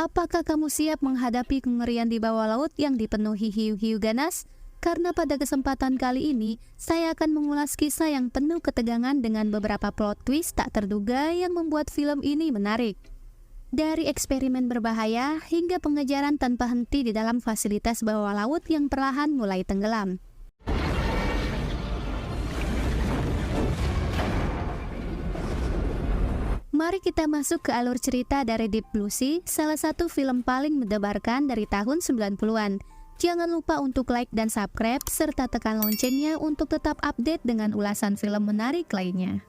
Apakah kamu siap menghadapi kengerian di bawah laut yang dipenuhi hiu-hiu ganas? Karena pada kesempatan kali ini, saya akan mengulas kisah yang penuh ketegangan dengan beberapa plot twist tak terduga yang membuat film ini menarik. Dari eksperimen berbahaya hingga pengejaran tanpa henti di dalam fasilitas bawah laut yang perlahan mulai tenggelam. Mari kita masuk ke alur cerita dari Deep Blue Sea, salah satu film paling mendebarkan dari tahun 90-an. Jangan lupa untuk like dan subscribe, serta tekan loncengnya untuk tetap update dengan ulasan film menarik lainnya.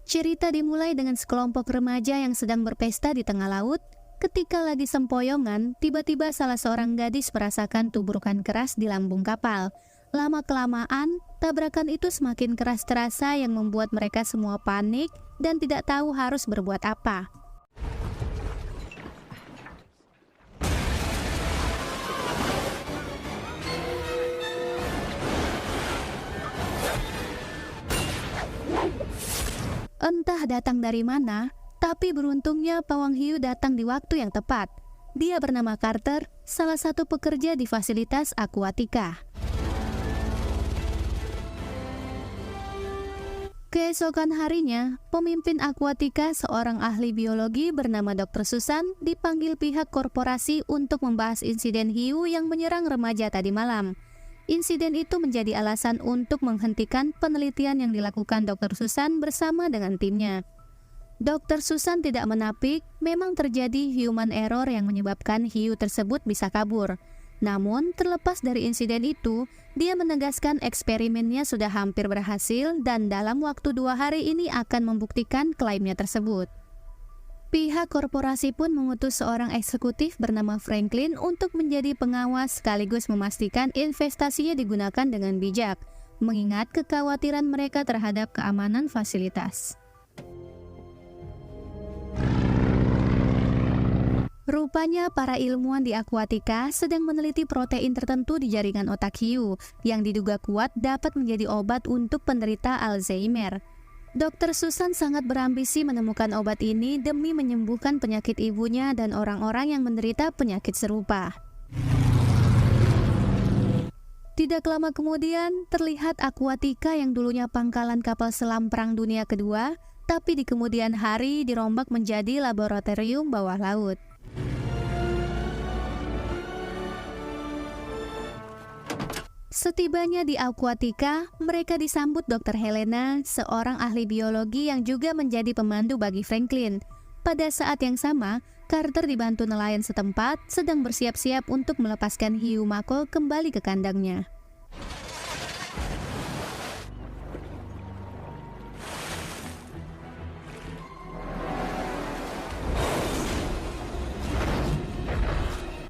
Cerita dimulai dengan sekelompok remaja yang sedang berpesta di tengah laut. Ketika lagi sempoyongan, tiba-tiba salah seorang gadis merasakan tuburukan keras di lambung kapal. Lama-kelamaan, tabrakan itu semakin keras terasa yang membuat mereka semua panik dan tidak tahu harus berbuat apa. Entah datang dari mana, tapi beruntungnya pawang hiu datang di waktu yang tepat. Dia bernama Carter, salah satu pekerja di fasilitas akuatika. Keesokan harinya, pemimpin akuatika, seorang ahli biologi bernama Dr. Susan, dipanggil pihak korporasi untuk membahas insiden hiu yang menyerang remaja tadi malam. Insiden itu menjadi alasan untuk menghentikan penelitian yang dilakukan Dr. Susan bersama dengan timnya. Dr. Susan tidak menapik, memang terjadi human error yang menyebabkan hiu tersebut bisa kabur. Namun, terlepas dari insiden itu, dia menegaskan eksperimennya sudah hampir berhasil dan dalam waktu 2 hari ini akan membuktikan klaimnya tersebut. Pihak korporasi pun mengutus seorang eksekutif bernama Franklin untuk menjadi pengawas sekaligus memastikan investasinya digunakan dengan bijak, mengingat kekhawatiran mereka terhadap keamanan fasilitas. Rupanya para ilmuwan di akuatika sedang meneliti protein tertentu di jaringan otak hiu yang diduga kuat dapat menjadi obat untuk penderita Alzheimer. Dr. Susan sangat berambisi menemukan obat ini demi menyembuhkan penyakit ibunya dan orang-orang yang menderita penyakit serupa. Tidak lama kemudian, terlihat akuatika yang dulunya pangkalan kapal selam Perang Dunia Kedua, tapi di kemudian hari dirombak menjadi laboratorium bawah laut. Setibanya di akuatika, mereka disambut Dr. Helena, seorang ahli biologi yang juga menjadi pemandu bagi Franklin. Pada saat yang sama, Carter dibantu nelayan setempat sedang bersiap-siap untuk melepaskan hiu mako kembali ke kandangnya.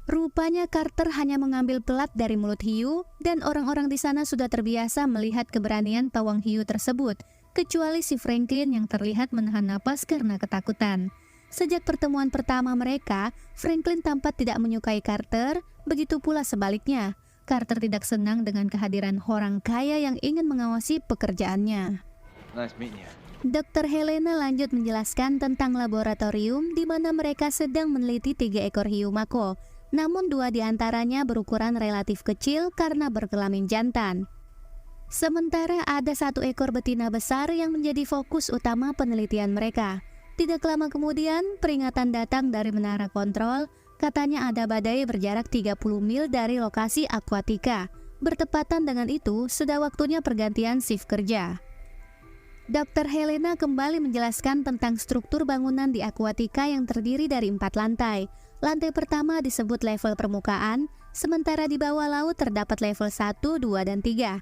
Rupanya Carter hanya mengambil pelat dari mulut hiu dan orang-orang di sana sudah terbiasa melihat keberanian pawang hiu tersebut, kecuali si Franklin yang terlihat menahan napas karena ketakutan. Sejak pertemuan pertama mereka, Franklin tampak tidak menyukai Carter, begitu pula sebaliknya. Carter tidak senang dengan kehadiran orang kaya yang ingin mengawasi pekerjaannya. Nice meeting you. Dr. Helena lanjut menjelaskan tentang laboratorium di mana mereka sedang meneliti 3 ekor hiu mako. Namun 2 diantaranya berukuran relatif kecil karena berkelamin jantan. Sementara ada 1 ekor betina besar yang menjadi fokus utama penelitian mereka. Tidak lama kemudian, peringatan datang dari menara kontrol. Katanya ada badai berjarak 30 mil dari lokasi akuatika. Bertepatan dengan itu, sudah waktunya pergantian shift kerja. Dr. Helena kembali menjelaskan tentang struktur bangunan di akuatika yang terdiri dari 4 lantai. Lantai pertama disebut level permukaan, sementara di bawah laut terdapat level 1, 2, dan 3.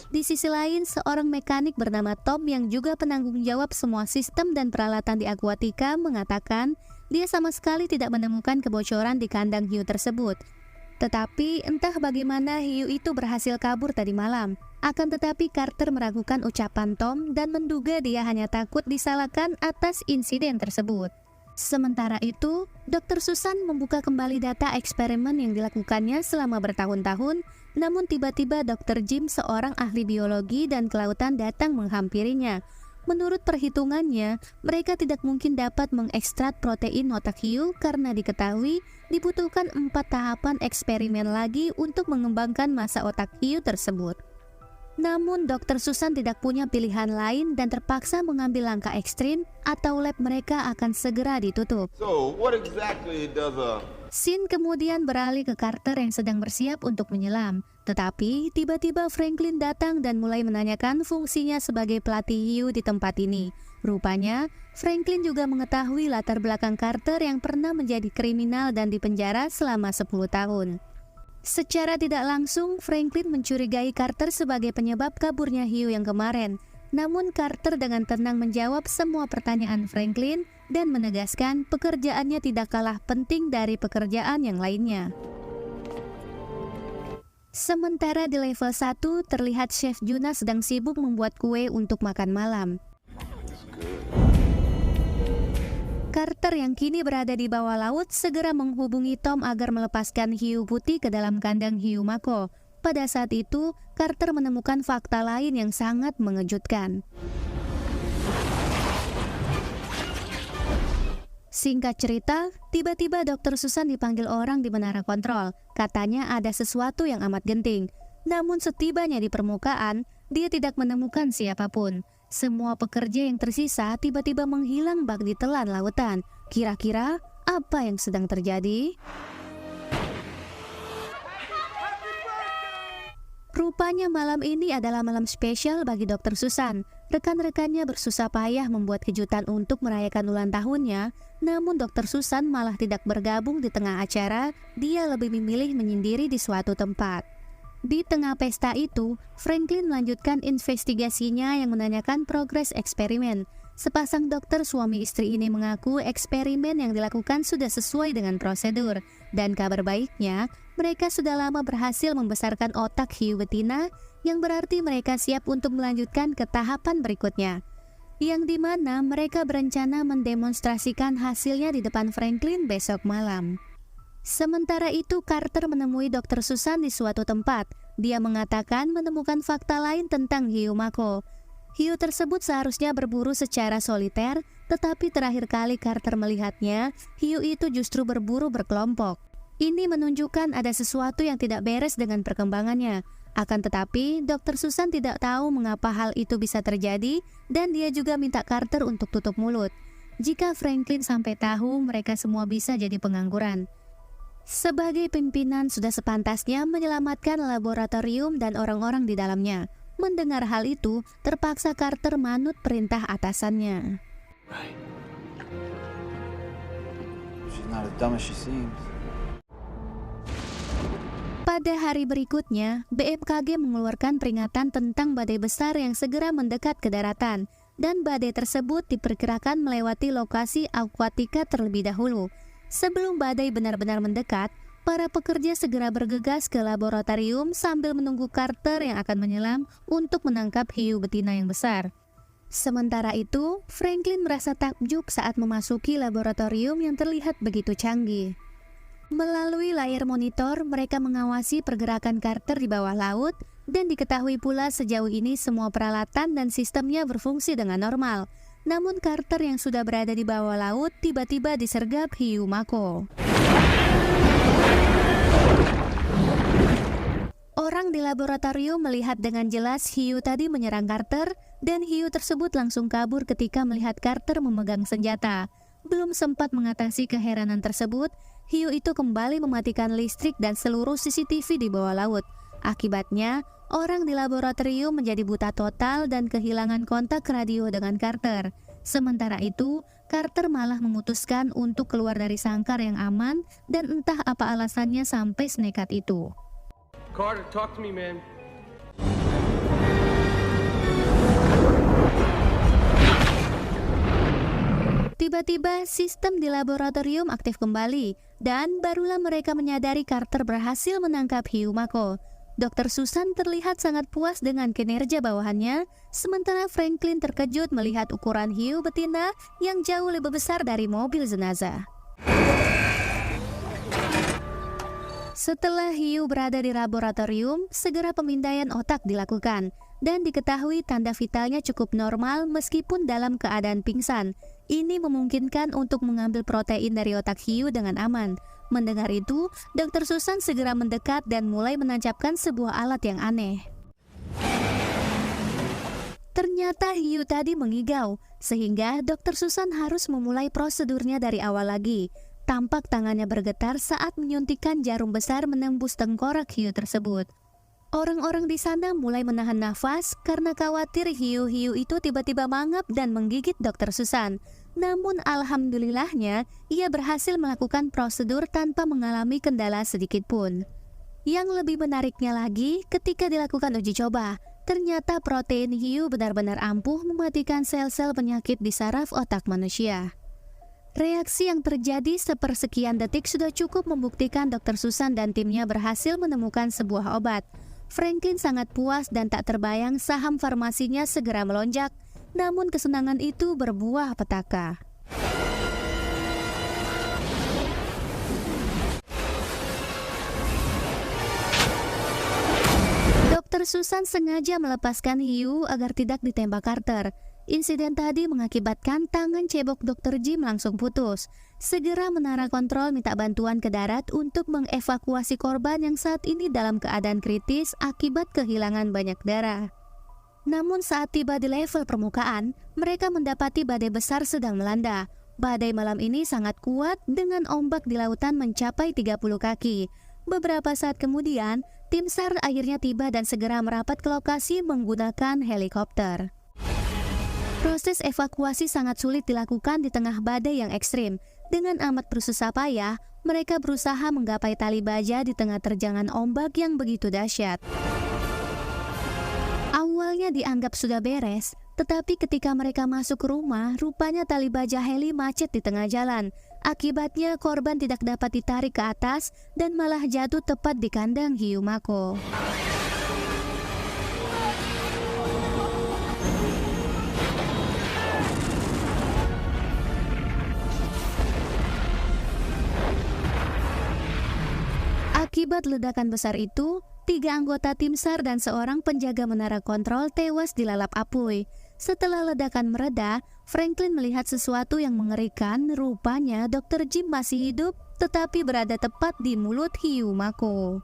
Di sisi lain, seorang mekanik bernama Tom yang juga penanggung jawab semua sistem dan peralatan di akuatika mengatakan dia sama sekali tidak menemukan kebocoran di kandang hiu tersebut. Tetapi entah bagaimana hiu itu berhasil kabur tadi malam. Akan tetapi Carter meragukan ucapan Tom dan menduga dia hanya takut disalahkan atas insiden tersebut. Sementara itu, Dr. Susan membuka kembali data eksperimen yang dilakukannya selama bertahun-tahun Namun tiba-tiba Dr. Jim, seorang ahli biologi dan kelautan, datang menghampirinya. Menurut perhitungannya, mereka tidak mungkin dapat mengekstrak protein otak hiu karena diketahui dibutuhkan 4 tahapan eksperimen lagi untuk mengembangkan massa otak hiu tersebut. Namun Dr. Susan tidak punya pilihan lain dan terpaksa mengambil langkah ekstrim atau lab mereka akan segera ditutup. So, what exactly does a Scene kemudian beralih ke Carter yang sedang bersiap untuk menyelam. Tetapi tiba-tiba Franklin datang dan mulai menanyakan fungsinya sebagai pelatih hiu di tempat ini. Rupanya, Franklin juga mengetahui latar belakang Carter yang pernah menjadi kriminal dan dipenjara selama 10 tahun. Secara tidak langsung, Franklin mencurigai Carter sebagai penyebab kaburnya hiu yang kemarin. Namun Carter dengan tenang menjawab semua pertanyaan Franklin dan menegaskan pekerjaannya tidak kalah penting dari pekerjaan yang lainnya. Sementara di level 1, terlihat Chef Juna sedang sibuk membuat kue untuk makan malam. Carter yang kini berada di bawah laut segera menghubungi Tom agar melepaskan hiu putih ke dalam kandang hiu mako. Pada saat itu, Carter menemukan fakta lain yang sangat mengejutkan. Singkat cerita, tiba-tiba Dr. Susan dipanggil orang di menara kontrol. Katanya ada sesuatu yang amat genting. Namun setibanya di permukaan, dia tidak menemukan siapapun. Semua pekerja yang tersisa tiba-tiba menghilang bak di telan lautan. Kira-kira apa yang sedang terjadi? Rupanya malam ini adalah malam spesial bagi Dr. Susan. Rekan-rekannya bersusah payah membuat kejutan untuk merayakan ulang tahunnya, namun Dr. Susan malah tidak bergabung di tengah acara. Dia lebih memilih menyendiri di suatu tempat. Di tengah pesta itu, Franklin melanjutkan investigasinya yang menanyakan progres eksperimen. Sepasang dokter suami istri ini mengaku eksperimen yang dilakukan sudah sesuai dengan prosedur. Dan kabar baiknya, mereka sudah lama berhasil membesarkan otak hiu betina, yang berarti mereka siap untuk melanjutkan ke tahapan berikutnya. Yang dimana mereka berencana mendemonstrasikan hasilnya di depan Franklin besok malam. Sementara itu, Carter menemui Dr. Susan di suatu tempat. Dia mengatakan menemukan fakta lain tentang hiu mako. Hiu tersebut seharusnya berburu secara soliter, tetapi terakhir kali Carter melihatnya, hiu itu justru berburu berkelompok. Ini menunjukkan ada sesuatu yang tidak beres dengan perkembangannya. Akan tetapi, Dr. Susan tidak tahu mengapa hal itu bisa terjadi, dan dia juga minta Carter untuk tutup mulut. Jika Franklin sampai tahu, mereka semua bisa jadi pengangguran. Sebagai pimpinan, sudah sepantasnya menyelamatkan laboratorium dan orang-orang di dalamnya. Mendengar hal itu, terpaksa Carter manut perintah atasannya. Right. She's not as dumb as she seems. Pada hari berikutnya, BMKG mengeluarkan peringatan tentang badai besar yang segera mendekat ke daratan, dan badai tersebut diperkirakan melewati lokasi Aquatica terlebih dahulu. Sebelum badai benar-benar mendekat, para pekerja segera bergegas ke laboratorium sambil menunggu Carter yang akan menyelam untuk menangkap hiu betina yang besar. Sementara itu, Franklin merasa takjub saat memasuki laboratorium yang terlihat begitu canggih. Melalui layar monitor, mereka mengawasi pergerakan Carter di bawah laut, dan diketahui pula sejauh ini semua peralatan dan sistemnya berfungsi dengan normal. Namun Carter yang sudah berada di bawah laut tiba-tiba disergap hiu mako. Orang di laboratorium melihat dengan jelas hiu tadi menyerang Carter, dan hiu tersebut langsung kabur ketika melihat Carter memegang senjata. Belum sempat mengatasi keheranan tersebut, hiu itu kembali mematikan listrik dan seluruh CCTV di bawah laut. Akibatnya, orang di laboratorium menjadi buta total dan kehilangan kontak radio dengan Carter. Sementara itu, Carter malah memutuskan untuk keluar dari sangkar yang aman, dan entah apa alasannya sampai senekat itu. Carter, talk to me, man. Tiba-tiba sistem di laboratorium aktif kembali, dan barulah mereka menyadari Carter berhasil menangkap hiu mako. Dr. Susan terlihat sangat puas dengan kinerja bawahannya, sementara Franklin terkejut melihat ukuran hiu betina yang jauh lebih besar dari mobil jenazah. Setelah Hiu berada di laboratorium, segera pemindaian otak dilakukan dan diketahui tanda vitalnya cukup normal meskipun dalam keadaan pingsan. Ini memungkinkan untuk mengambil protein dari otak Hiu dengan aman. Mendengar itu, Dr. Susan segera mendekat dan mulai menancapkan sebuah alat yang aneh. Ternyata Hiu tadi mengigau, sehingga Dr. Susan harus memulai prosedurnya dari awal lagi. Tampak tangannya bergetar saat menyuntikkan jarum besar menembus tengkorak hiu tersebut. Orang-orang di sana mulai menahan nafas karena khawatir hiu-hiu itu tiba-tiba mangap dan menggigit Dr. Susan. Namun alhamdulillahnya, ia berhasil melakukan prosedur tanpa mengalami kendala sedikit pun. Yang lebih menariknya lagi, ketika dilakukan uji coba, ternyata protein hiu benar-benar ampuh mematikan sel-sel penyakit di saraf otak manusia. Reaksi yang terjadi sepersekian detik sudah cukup membuktikan Dr. Susan dan timnya berhasil menemukan sebuah obat. Franklin sangat puas dan tak terbayang saham farmasinya segera melonjak, namun kesenangan itu berbuah petaka. Dr. Susan sengaja melepaskan hiu agar tidak ditembak Carter. Insiden tadi mengakibatkan tangan cebok Dr. Jim langsung putus. Segera menara kontrol minta bantuan ke darat untuk mengevakuasi korban yang saat ini dalam keadaan kritis akibat kehilangan banyak darah. Namun saat tiba di level permukaan, mereka mendapati badai besar sedang melanda. Badai malam ini sangat kuat dengan ombak di lautan mencapai 30 kaki. Beberapa saat kemudian, tim SAR akhirnya tiba dan segera merapat ke lokasi menggunakan helikopter. Proses evakuasi sangat sulit dilakukan di tengah badai yang ekstrim. Dengan amat bersusah payah, mereka berusaha menggapai tali baja di tengah terjangan ombak yang begitu dahsyat. Awalnya dianggap sudah beres, tetapi ketika mereka masuk ke rumah, rupanya tali baja heli macet di tengah jalan. Akibatnya korban tidak dapat ditarik ke atas dan malah jatuh tepat di kandang hiu Mako. Akibat ledakan besar itu, 3 anggota tim SAR dan seorang penjaga menara kontrol tewas dilalap apuy. Setelah ledakan mereda, Franklin melihat sesuatu yang mengerikan. Rupanya Dr. Jim masih hidup, tetapi berada tepat di mulut hiu Mako.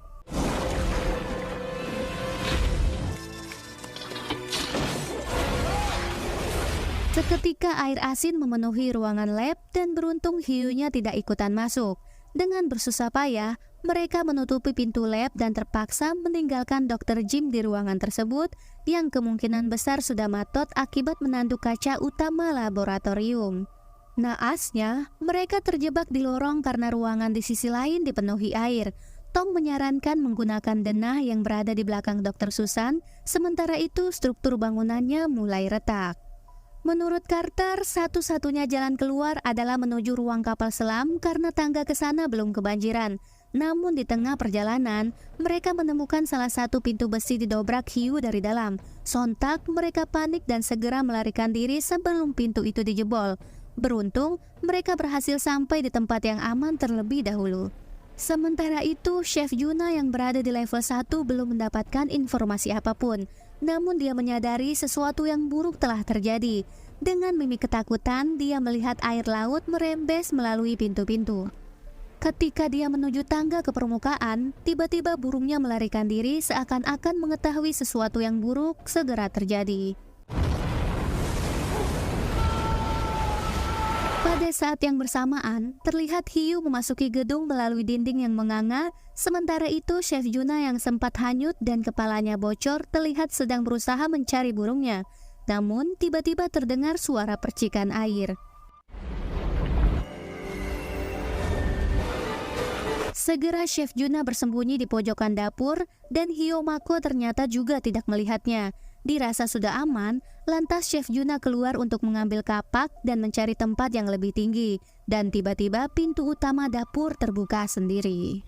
Seketika air asin memenuhi ruangan lab dan beruntung hiunya tidak ikutan masuk. Dengan bersusah payah, mereka menutupi pintu lab dan terpaksa meninggalkan Dr. Jim di ruangan tersebut yang kemungkinan besar sudah matot akibat menanduk kaca utama laboratorium. Naasnya, mereka terjebak di lorong karena ruangan di sisi lain dipenuhi air. Tom menyarankan menggunakan denah yang berada di belakang Dr. Susan, sementara itu struktur bangunannya mulai retak. Menurut Carter, satu-satunya jalan keluar adalah menuju ruang kapal selam karena tangga ke sana belum kebanjiran. Namun di tengah perjalanan, mereka menemukan salah satu pintu besi didobrak hiu dari dalam. Sontak mereka panik dan segera melarikan diri sebelum pintu itu dijebol. Beruntung, mereka berhasil sampai di tempat yang aman terlebih dahulu. Sementara itu, Chef Juna yang berada di level 1 belum mendapatkan informasi apapun. Namun dia menyadari sesuatu yang buruk telah terjadi. Dengan mimik ketakutan, dia melihat air laut merembes melalui pintu-pintu. Ketika dia menuju tangga ke permukaan, tiba-tiba burungnya melarikan diri seakan-akan mengetahui sesuatu yang buruk segera terjadi. Pada saat yang bersamaan, terlihat hiu memasuki gedung melalui dinding yang menganga. Sementara itu, Chef Juna yang sempat hanyut dan kepalanya bocor terlihat sedang berusaha mencari burungnya. Namun, tiba-tiba terdengar suara percikan air. Segera Chef Juna bersembunyi di pojokan dapur dan hiu Mako ternyata juga tidak melihatnya. Dirasa sudah aman, lantas Chef Juna keluar untuk mengambil kapak dan mencari tempat yang lebih tinggi. Dan tiba-tiba pintu utama dapur terbuka sendiri.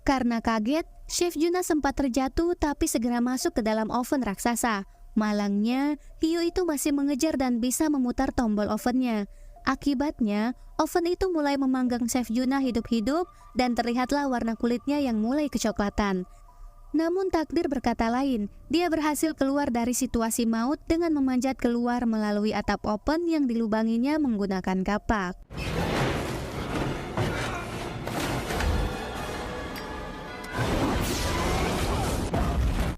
Karena kaget, Chef Juna sempat terjatuh tapi segera masuk ke dalam oven raksasa. Malangnya, hiu itu masih mengejar dan bisa memutar tombol ovennya. Akibatnya, oven itu mulai memanggang Chef Juna hidup-hidup dan terlihatlah warna kulitnya yang mulai kecoklatan. Namun takdir berkata lain, dia berhasil keluar dari situasi maut dengan memanjat keluar melalui atap oven yang dilubanginya menggunakan kapak.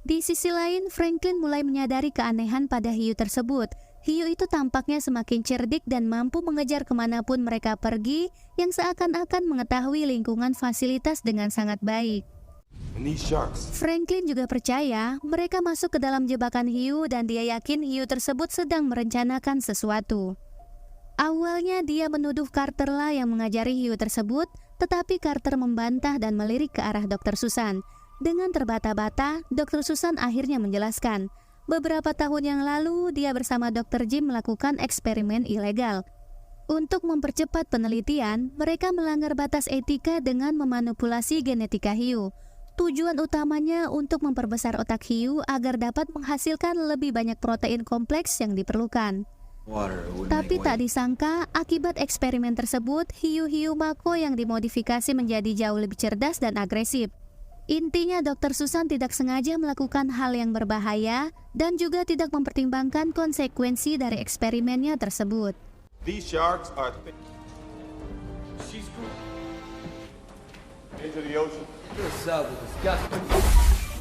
Di sisi lain, Franklin mulai menyadari keanehan pada hiu tersebut. Hiu itu tampaknya semakin cerdik dan mampu mengejar kemanapun mereka pergi, yang seakan-akan mengetahui lingkungan fasilitas dengan sangat baik. And these sharks. Franklin juga percaya mereka masuk ke dalam jebakan hiu dan dia yakin hiu tersebut sedang merencanakan sesuatu. Awalnya dia menuduh Carter lah yang mengajari hiu tersebut, tetapi Carter membantah dan melirik ke arah Dr. Susan. Dengan terbata-bata, Dr. Susan akhirnya menjelaskan, beberapa tahun yang lalu dia bersama Dr. Jim melakukan eksperimen ilegal. Untuk mempercepat penelitian, mereka melanggar batas etika dengan memanipulasi genetika hiu. Tujuan utamanya untuk memperbesar otak hiu agar dapat menghasilkan lebih banyak protein kompleks yang diperlukan. Tapi tak disangka, akibat eksperimen tersebut, hiu-hiu mako yang dimodifikasi menjadi jauh lebih cerdas dan agresif. Intinya, Dr. Susan tidak sengaja melakukan hal yang berbahaya dan juga tidak mempertimbangkan konsekuensi dari eksperimennya tersebut. These sharks are She's cool. into the ocean.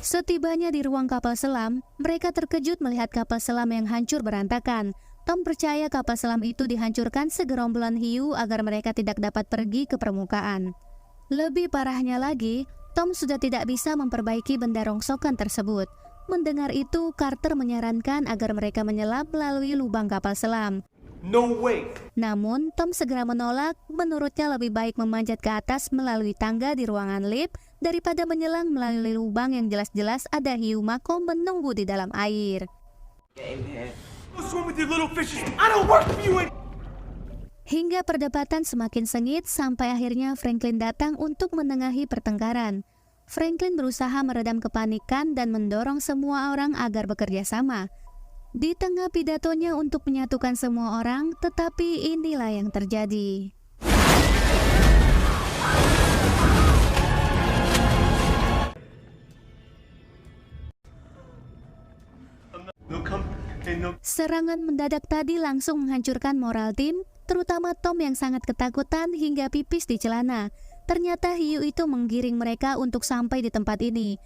Setibanya di ruang kapal selam, mereka terkejut melihat kapal selam yang hancur berantakan. Tom percaya kapal selam itu dihancurkan segerombolan hiu agar mereka tidak dapat pergi ke permukaan. Lebih parahnya lagi, Tom sudah tidak bisa memperbaiki benda rongsokan tersebut. Mendengar itu, Carter menyarankan agar mereka menyelam melalui lubang kapal selam. No way. Namun, Tom segera menolak. Menurutnya lebih baik memanjat ke atas melalui tangga di ruangan lift daripada menyelam melalui lubang yang jelas-jelas ada hiu mako menunggu di dalam air. Go swim with your little fishes. I don't work for you. Hingga perdebatan semakin sengit sampai akhirnya Franklin datang untuk menengahi pertengkaran. Franklin berusaha meredam kepanikan dan mendorong semua orang agar bekerja sama. Di tengah pidatonya untuk menyatukan semua orang, tetapi inilah yang terjadi. Serangan mendadak tadi langsung menghancurkan moral tim, terutama Tom yang sangat ketakutan hingga pipis di celana. Ternyata hiu itu menggiring mereka untuk sampai di tempat ini.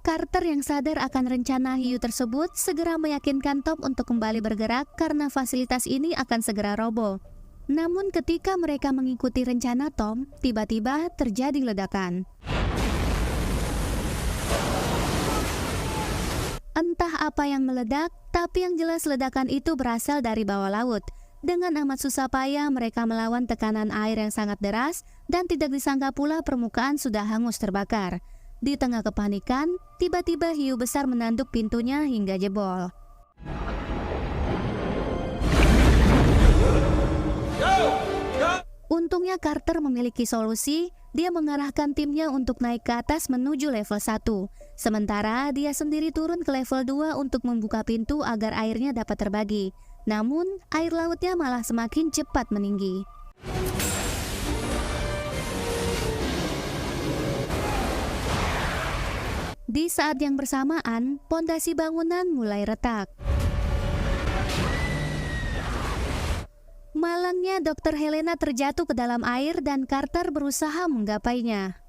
Carter yang sadar akan rencana hiu tersebut segera meyakinkan Tom untuk kembali bergerak karena fasilitas ini akan segera roboh. Namun ketika mereka mengikuti rencana Tom, tiba-tiba terjadi ledakan. Entah apa yang meledak, tapi yang jelas ledakan itu berasal dari bawah laut. Dengan amat susah payah mereka melawan tekanan air yang sangat deras dan tidak disangka pula permukaan sudah hangus terbakar. Di tengah kepanikan, tiba-tiba hiu besar menanduk pintunya hingga jebol. Untungnya Carter memiliki solusi. Dia mengarahkan timnya untuk naik ke atas menuju level 1. Sementara dia sendiri turun ke level 2 untuk membuka pintu agar airnya dapat terbagi. Namun, air lautnya malah semakin cepat meninggi. Di saat yang bersamaan, pondasi bangunan mulai retak. Malangnya, Dr. Helena terjatuh ke dalam air dan Carter berusaha menggapainya.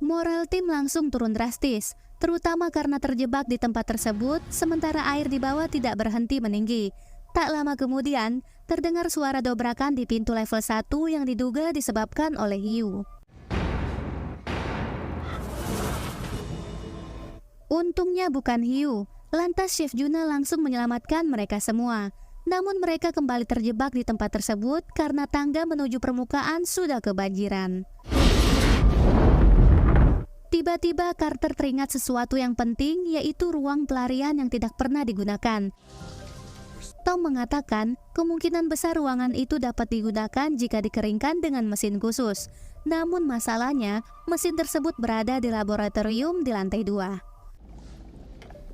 Moral tim langsung turun drastis, terutama karena terjebak di tempat tersebut, sementara air di bawah tidak berhenti meninggi. Tak lama kemudian, terdengar suara dobrakan di pintu level 1 yang diduga disebabkan oleh hiu. Untungnya bukan hiu. Lantas Chef Juna langsung menyelamatkan mereka semua. Namun mereka kembali terjebak di tempat tersebut karena tangga menuju permukaan sudah kebanjiran. Tiba-tiba Carter teringat sesuatu yang penting, yaitu ruang pelarian yang tidak pernah digunakan. Tom mengatakan kemungkinan besar ruangan itu dapat digunakan jika dikeringkan dengan mesin khusus. Namun masalahnya, mesin tersebut berada di laboratorium di lantai 2.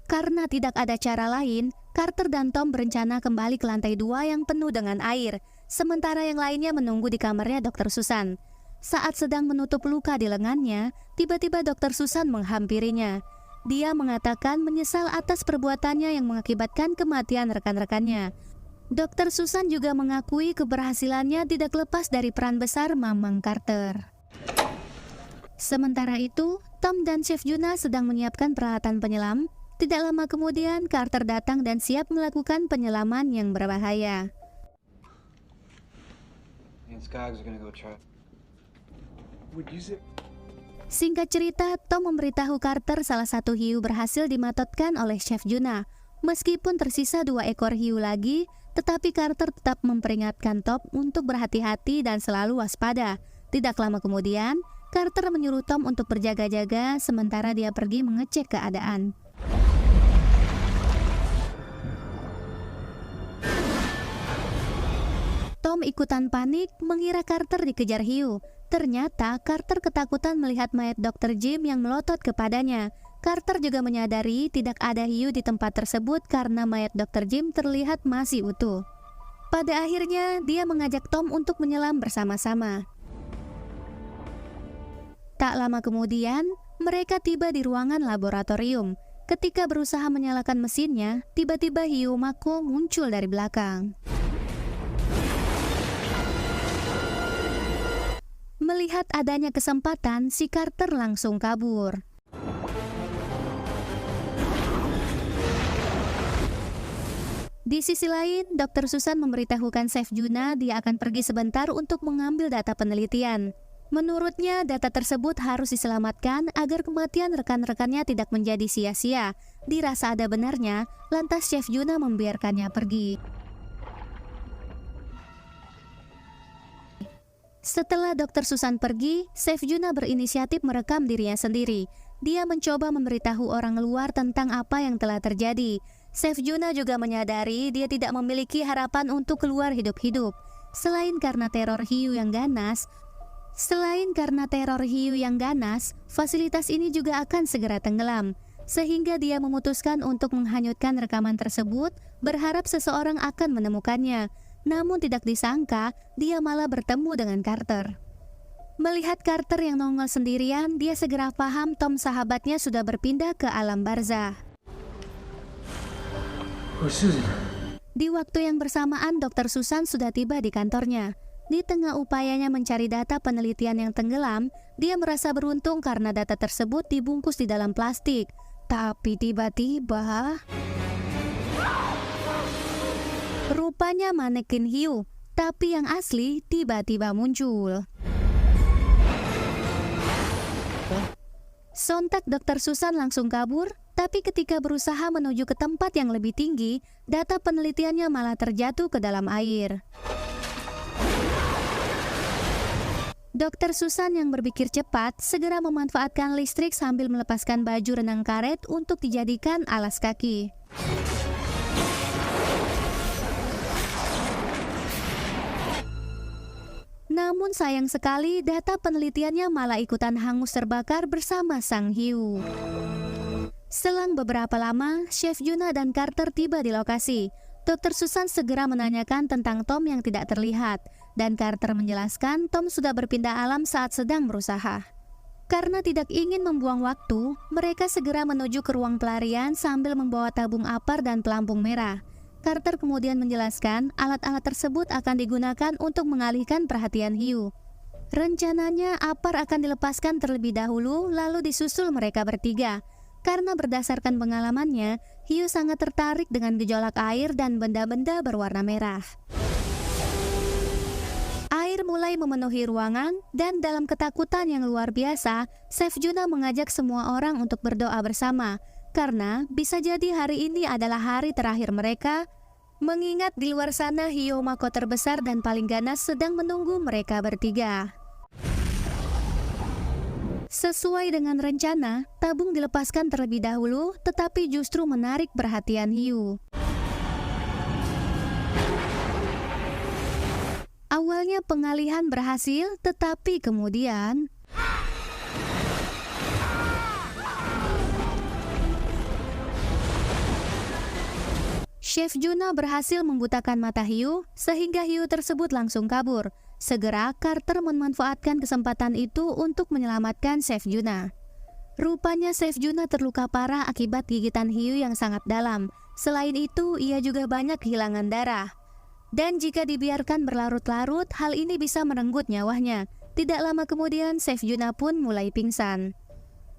Karena tidak ada cara lain, Carter dan Tom berencana kembali ke lantai 2 yang penuh dengan air, sementara yang lainnya menunggu di kamarnya Dr. Susan. Saat sedang menutup luka di lengannya, tiba-tiba Dr. Susan menghampirinya. Dia mengatakan menyesal atas perbuatannya yang mengakibatkan kematian rekan-rekannya. Dr. Susan juga mengakui keberhasilannya tidak lepas dari peran besar Mamang Carter. Sementara itu, Tom dan Chef Juna sedang menyiapkan peralatan penyelam. Tidak lama kemudian, Carter datang dan siap melakukan penyelaman yang berbahaya. Me and Skaggs are gonna go try. Would use it. Singkat cerita, Tom memberitahu Carter salah satu hiu berhasil dimatotkan oleh Chef Juna. Meskipun tersisa 2 ekor hiu lagi, tetapi Carter tetap memperingatkan Tom untuk berhati-hati dan selalu waspada. Tidak lama kemudian, Carter menyuruh Tom untuk berjaga-jaga sementara dia pergi mengecek keadaan. Tom ikutan panik mengira Carter dikejar hiu. Ternyata Carter ketakutan melihat mayat Dr. Jim yang melotot kepadanya. Carter juga menyadari tidak ada hiu di tempat tersebut karena mayat Dr. Jim terlihat masih utuh. Pada akhirnya, dia mengajak Tom untuk menyelam bersama-sama. Tak lama kemudian, mereka tiba di ruangan laboratorium. Ketika berusaha menyalakan mesinnya, tiba-tiba hiu Mako muncul dari belakang. Melihat adanya kesempatan, si Carter langsung kabur. Di sisi lain, Dr. Susan memberitahukan Chef Juna dia akan pergi sebentar untuk mengambil data penelitian. Menurutnya, data tersebut harus diselamatkan agar kematian rekan-rekannya tidak menjadi sia-sia. Dirasa ada benarnya, lantas Chef Juna membiarkannya pergi. Setelah Dr. Susan pergi, Chef Juna berinisiatif merekam dirinya sendiri. Dia mencoba memberitahu orang luar tentang apa yang telah terjadi. Chef Juna juga menyadari dia tidak memiliki harapan untuk keluar hidup-hidup. Selain karena teror hiu yang ganas, fasilitas ini juga akan segera tenggelam. Sehingga dia memutuskan untuk menghanyutkan rekaman tersebut, berharap seseorang akan menemukannya. Namun tidak disangka, dia malah bertemu dengan Carter. Melihat Carter yang nongol sendirian, dia segera paham Tom sahabatnya sudah berpindah ke alam barzah. Where's Susan? Di waktu yang bersamaan, Dr. Susan sudah tiba di kantornya. Di tengah upayanya mencari data penelitian yang tenggelam, dia merasa beruntung karena data tersebut dibungkus di dalam plastik. Tapi tiba-tiba, rupanya manekin hiu, tapi yang asli tiba-tiba muncul. Sontak Dr. Susan langsung kabur, tapi ketika berusaha menuju ke tempat yang lebih tinggi, data penelitiannya malah terjatuh ke dalam air. Dr. Susan yang berpikir cepat segera memanfaatkan listrik sambil melepaskan baju renang karet untuk dijadikan alas kaki. Namun sayang sekali data penelitiannya malah ikutan hangus terbakar bersama sang hiu. Selang beberapa lama, Chef Juna dan Carter tiba di lokasi. Dr. Susan segera menanyakan tentang Tom yang tidak terlihat, dan Carter menjelaskan Tom sudah berpindah alam saat sedang berusaha. Karena tidak ingin membuang waktu, mereka segera menuju ke ruang pelarian sambil membawa tabung apar dan pelampung merah. Carter kemudian menjelaskan alat-alat tersebut akan digunakan untuk mengalihkan perhatian hiu. Rencananya apar akan dilepaskan terlebih dahulu lalu disusul mereka bertiga. Karena berdasarkan pengalamannya, hiu sangat tertarik dengan gejolak air dan benda-benda berwarna merah. Air mulai memenuhi ruangan dan dalam ketakutan yang luar biasa, Chef Juna mengajak semua orang untuk berdoa bersama. Karena bisa jadi hari ini adalah hari terakhir mereka, mengingat di luar sana hiu Mako terbesar dan paling ganas sedang menunggu mereka bertiga. Sesuai dengan rencana, tabung dilepaskan terlebih dahulu, tetapi justru menarik perhatian hiu. Awalnya pengalihan berhasil, tetapi kemudian Chef Juna berhasil membutakan mata hiu sehingga hiu tersebut langsung kabur. Segera Carter memanfaatkan kesempatan itu untuk menyelamatkan Chef Juna. Rupanya Chef Juna terluka parah akibat gigitan hiu yang sangat dalam. Selain itu, ia juga banyak kehilangan darah. Dan jika dibiarkan berlarut-larut, hal ini bisa merenggut nyawanya. Tidak lama kemudian, Chef Juna pun mulai pingsan.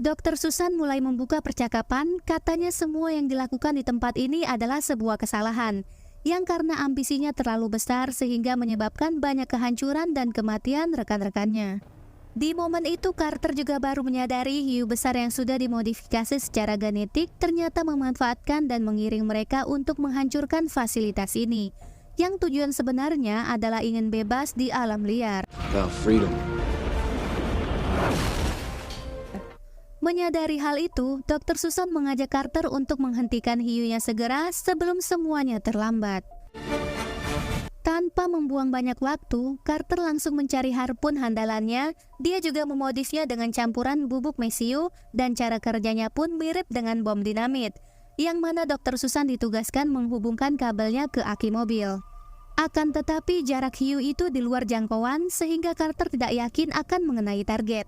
Dr. Susan mulai membuka percakapan, katanya semua yang dilakukan di tempat ini adalah sebuah kesalahan, yang karena ambisinya terlalu besar sehingga menyebabkan banyak kehancuran dan kematian rekan-rekannya. Di momen itu, Carter juga baru menyadari hiu besar yang sudah dimodifikasi secara genetik ternyata memanfaatkan dan mengiring mereka untuk menghancurkan fasilitas ini, yang tujuan sebenarnya adalah ingin bebas di alam liar. About freedom. Menyadari hal itu, Dr. Susan mengajak Carter untuk menghentikan hiunya segera sebelum semuanya terlambat. Tanpa membuang banyak waktu, Carter langsung mencari harpun handalannya. Dia juga memodifnya dengan campuran bubuk mesiu dan cara kerjanya pun mirip dengan bom dinamit, yang mana Dr. Susan ditugaskan menghubungkan kabelnya ke aki mobil. Akan tetapi jarak hiu itu di luar jangkauan sehingga Carter tidak yakin akan mengenai target.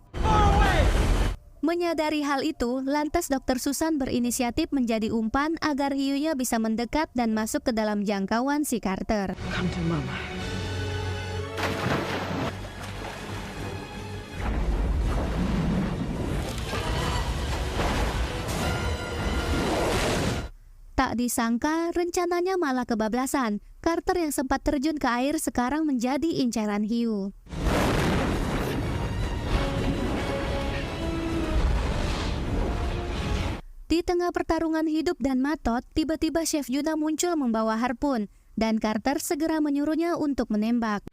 Menyadari hal itu, lantas Dr. Susan berinisiatif menjadi umpan agar hiunya bisa mendekat dan masuk ke dalam jangkauan si Carter. Come to mama. Tak disangka, rencananya malah kebablasan. Carter yang sempat terjun ke air sekarang menjadi incaran hiu. Di tengah pertarungan hidup dan matot, tiba-tiba Chef Juna muncul membawa harpun, dan Carter segera menyuruhnya untuk menembak.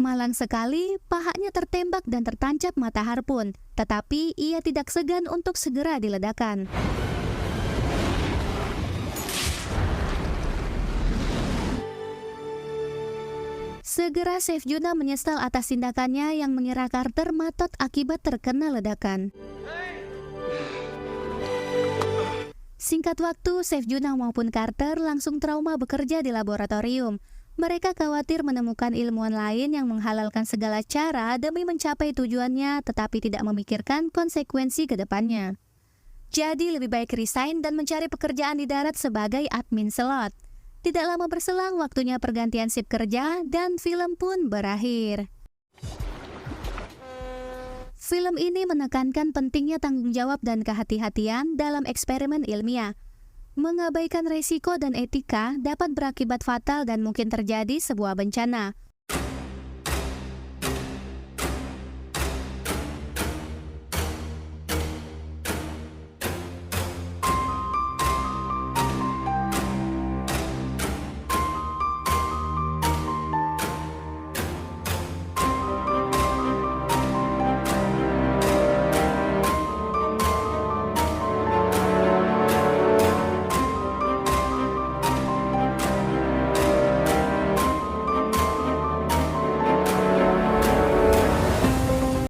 Malang sekali, pahanya tertembak dan tertancap mata harpun, tetapi ia tidak segan untuk segera diledakkan. Segera Chef Juna menyesal atas tindakannya yang mengira Carter matot akibat terkena ledakan. Singkat waktu, Chef Juna maupun Carter langsung trauma bekerja di laboratorium. Mereka khawatir menemukan ilmuwan lain yang menghalalkan segala cara demi mencapai tujuannya, tetapi tidak memikirkan konsekuensi ke depannya. Jadi lebih baik resign dan mencari pekerjaan di darat sebagai admin slot. Tidak lama berselang, waktunya pergantian sip kerja dan film pun berakhir. Film ini menekankan pentingnya tanggung jawab dan kehati-hatian dalam eksperimen ilmiah. Mengabaikan resiko dan etika dapat berakibat fatal dan mungkin terjadi sebuah bencana.